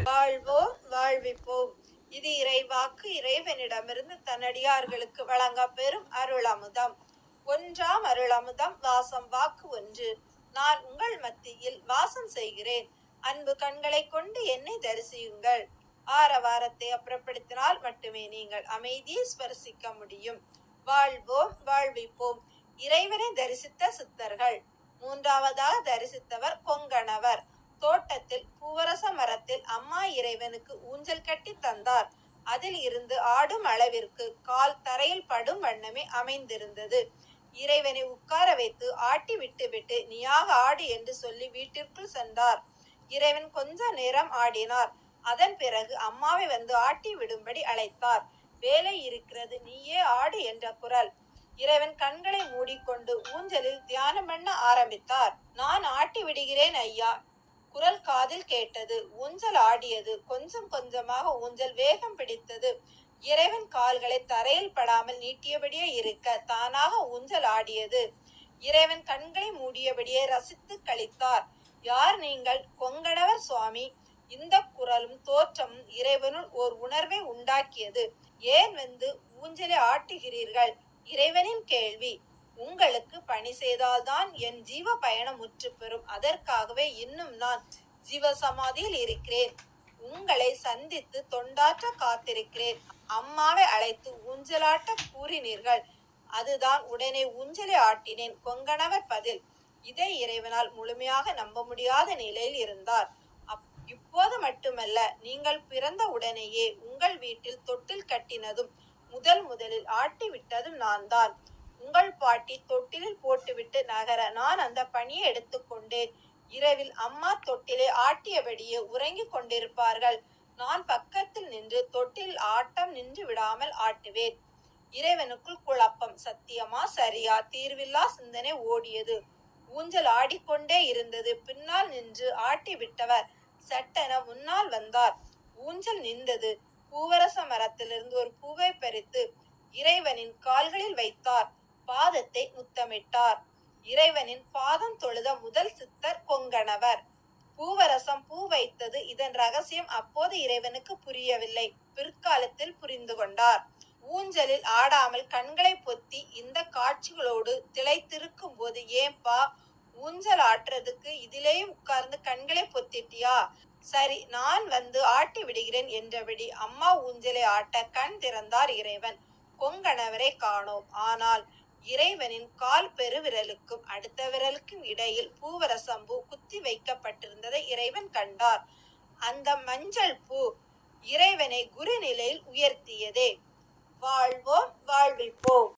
வாழ்வோம் வாழ்விப்போம். இது இறைவாக்கு. இறைவனிடமிருந்து தன்னடியார்களுக்கு வழங்க பெறும் அருளமுதம். ஒன்றாம் அருளமுதம். வாசம் வாக்கு ஒன்று. நான் உங்கள் மத்தியில் வாசம் செய்கிறேன். அன்பு கண்களை கொண்டு என்னை தரிசியுங்கள். ஆரவாரத்தை அப்புறப்படுத்தினால் மட்டுமே நீங்கள் அமைதியை ஸ்பரிசிக்க முடியும். வாழ்வோம் வாழ்விப்போம். இறைவனை தரிசித்த சித்தர்கள். மூன்றாவதாக தரிசித்தவர் கொங்கணவர். தோட்டத்தில் பூவரச மரத்தில் அம்மா இறைவனுக்கு ஊஞ்சல் கட்டி தந்தார். அதில் இருந்து ஆடும் அளவிற்கு கால் தரையில் படும் வண்ணமே அமைந்திருந்தது. இறைவனை உட்கார வைத்து ஆட்டி விட்டு நீயாக ஆடு என்று சொல்லி வீட்டிற்குள் சென்றார். இறைவன் கொஞ்ச நேரம் ஆடினார். அதன் பிறகு அம்மாவை வந்து ஆட்டி விடும்படி அழைத்தார். வேலை இருக்கிறது, நீயே ஆடு என்ற குரல். இறைவன் கண்களை மூடிக்கொண்டு ஊஞ்சலில் தியானம் பண்ண ஆரம்பித்தார். நான் ஆட்டி விடுகிறேன் ஐயா. குரல் காதில் கேட்டது. ஊஞ்சல் ஆடியது. கொஞ்சம் கொஞ்சமாக ஊஞ்சல் வேகம் பிடித்தது. இறைவன் கால்களை தரையில் படாமல் நீட்டியபடியே இருக்க தானாக ஊஞ்சல் ஆடியது. இறைவன் கண்களை மூடியபடியே ரசித்து கழித்தார். யார் நீங்கள்? கொங்கணவர் சுவாமி. இந்த குரலும் தோற்றமும் இறைவனுள் ஓர் உணர்வை உண்டாக்கியது. ஏன் வந்து ஊஞ்சலை ஆட்டுகிறீர்கள்? இறைவனின் கேள்வி. உங்களுக்கு பணி செய்தால்தான் என் ஜீவ பயணம் முற்று பெறும். அதற்காகவே இன்னும் நான் ஜீவ சமாதியில் இருக்கிறேன். உங்களை சந்தித்து தொண்டாற்ற காத்திருக்கிறேன். அம்மாவை அழைத்து ஊஞ்சலாட்ட கூறினீர்கள். அதுதான் உடனே ஊஞ்சலை ஆட்டினேன். கொங்கணவர் பதில். இதை இறைவனால் முழுமையாக நம்ப முடியாத நிலையில் இருந்தார். இப்போது மட்டுமல்ல, நீங்கள் பிறந்த உடனேயே உங்கள் வீட்டில் தொட்டில் கட்டினதும் முதலில் ஆட்டி விட்டதும் நான் தான். உங்கள் பாட்டி தொட்டிலில் போட்டுவிட்டு நகர நான் அந்த பணியை எடுத்துக்கொண்டேன். இரவில் அம்மா தொட்டிலை ஆட்டியபடியே உறங்கிக் கொண்டிருப்பார்கள். நான் பக்கத்தில் நின்று தொட்டில் ஆட்டம் நின்று விடாமல் ஆட்டுவேன். இறைவனுக்குள் குழப்பம். சத்தியமா சரியா? தீர்வில்லா சிந்தனை ஓடியது. ஊஞ்சல் ஆடிக்கொண்டே இருந்தது. பின்னால் நின்று ஆட்டி விட்டவர் சட்டென முன்னால் வந்தார். ஊஞ்சல் நின்றது. பூவரச மரத்திலிருந்து ஒரு பூவை பறித்து இறைவனின் கால்களில் வைத்தார். பாதத்தை முத்தமிட்டார். இறைவனின் பாதம் தொழுத முதல் சித்தர் கொங்கணவர். பூவரசம் பூ வைத்தது. இதன் ரகசியம் அப்போது இறைவனுக்கு புரியவில்லை. பிற்காலத்தில் புரிந்து கொண்டார். ஊஞ்சலில் ஆடாமல் கண்களை பொத்தி இந்த காட்சிகளோடு திளைத்திருக்கும் போது ஏன்பா ஊஞ்சல் ஆட்டுறதுக்கு இதிலேயும் உட்கார்ந்து கண்களை பொத்திட்டியா? சரி, நான் வந்து ஆட்டி விடுகிறேன் என்றபடி அம்மா ஊஞ்சலை ஆட்ட கண் திறந்தார் இறைவன். கொங்கணவரை காணோம். ஆனால் இறைவனின் கால் பெருவிரலுக்கும் அடுத்த விரலுக்கும் இடையில் பூவரசம்பூ குத்தி வைக்கப்பட்டிருந்ததை இறைவன் கண்டார். அந்த மஞ்சள் பூ இறைவனை குரு நிலையில் உயர்த்தியதே. வாழ்வோம் வாழ்விப்போம்.